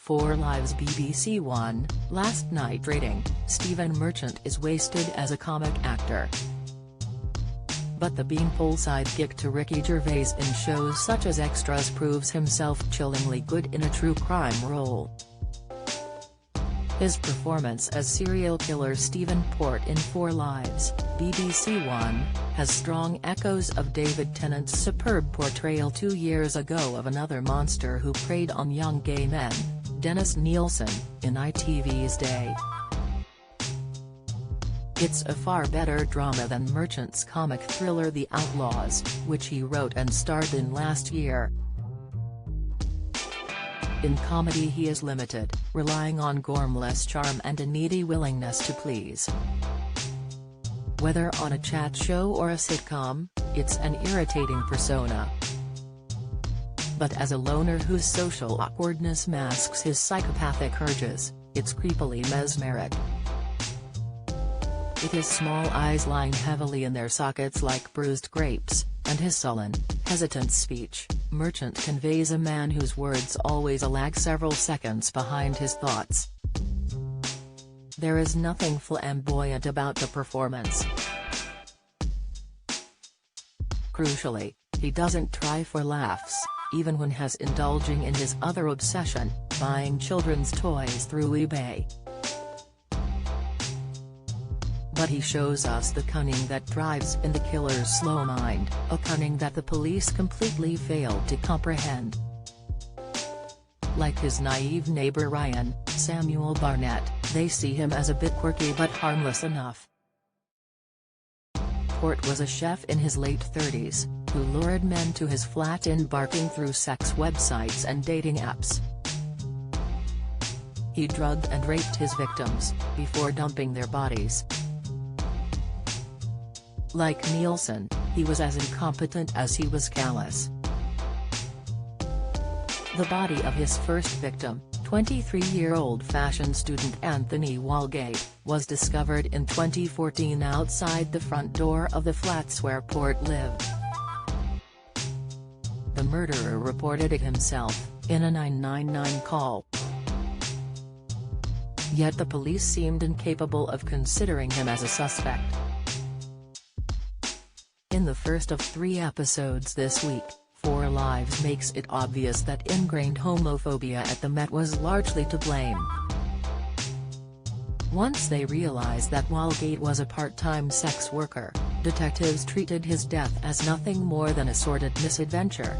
4 Lives BBC One, last night rating, Stephen Merchant is wasted as a comic actor. But the Beanpole sidekick to Ricky Gervais in shows such as Extras proves himself chillingly good in a true crime role. His performance as serial killer Stephen Port in 4 Lives, BBC One, has strong echoes of David Tennant's superb portrayal 2 years ago of another monster who preyed on young gay men, Dennis Nielsen, in ITV's Day. It's a far better drama than Merchant's comic thriller The Outlaws, which he wrote and starred in last year. In comedy he is limited, relying on gormless charm and a needy willingness to please. Whether on a chat show or a sitcom, it's an irritating persona. But as a loner whose social awkwardness masks his psychopathic urges, it's creepily mesmeric. With his small eyes lying heavily in their sockets like bruised grapes, and his sullen, hesitant speech, Merchant conveys a man whose words always lag several seconds behind his thoughts. There is nothing flamboyant about the performance. Crucially, he doesn't try for laughs, even when he's indulging in his other obsession, buying children's toys through eBay. But he shows us the cunning that drives in the killer's slow mind, a cunning that the police completely failed to comprehend. Like his naive neighbor Ryan, Samuel Barnett, they see him as a bit quirky but harmless enough. Port was a chef in his late 30s, who lured men to his flat embarking through sex websites and dating apps. He drugged and raped his victims, before dumping their bodies. Like Nielsen, he was as incompetent as he was callous. The body of his first victim, 23-year-old fashion student Anthony Walgate, was discovered in 2014 outside the front door of the flats where Port lived. The murderer reported it himself, in a 999 call. Yet the police seemed incapable of considering him as a suspect. In the first of 3 episodes this week, 4 Lives makes it obvious that ingrained homophobia at the Met was largely to blame. Once they realized that Walgate was a part-time sex worker, detectives treated his death as nothing more than a sordid misadventure.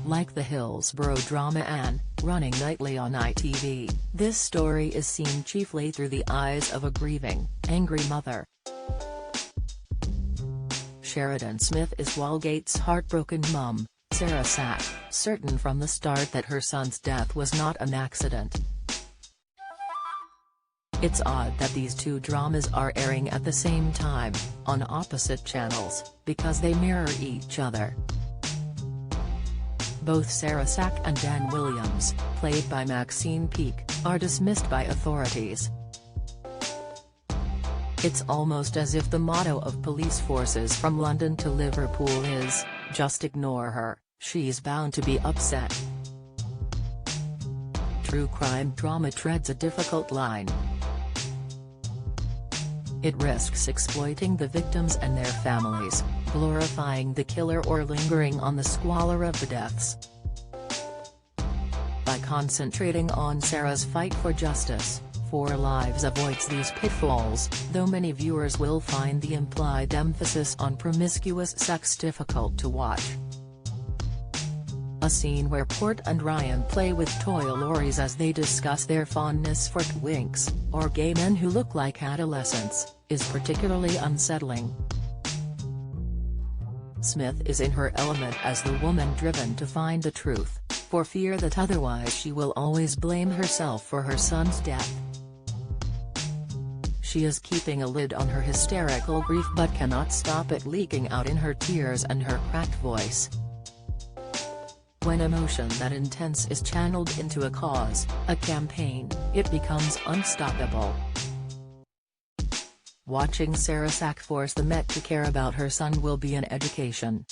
Like the Hillsborough drama Anne, running nightly on ITV, this story is seen chiefly through the eyes of a grieving, angry mother. Sheridan Smith is Walgate's heartbroken mum, Sarah Sack, certain from the start that her son's death was not an accident. It's odd that these 2 dramas are airing at the same time, on opposite channels, because they mirror each other. Both Sarah Sack and Dan Williams, played by Maxine Peake, are dismissed by authorities. It's almost as if the motto of police forces from London to Liverpool is, just ignore her, she's bound to be upset. True crime drama treads a difficult line. It risks exploiting the victims and their families, glorifying the killer or lingering on the squalor of the deaths. By concentrating on Sarah's fight for justice, 4 Lives avoids these pitfalls, though many viewers will find the implied emphasis on promiscuous sex difficult to watch. A scene where Port and Ryan play with toy lorries as they discuss their fondness for twinks, or gay men who look like adolescents, is particularly unsettling. Smith is in her element as the woman driven to find the truth, for fear that otherwise she will always blame herself for her son's death. She is keeping a lid on her hysterical grief but cannot stop it leaking out in her tears and her cracked voice. When emotion that intense is channeled into a cause, a campaign, it becomes unstoppable. Watching Sarah Sack force the Met to care about her son will be an education.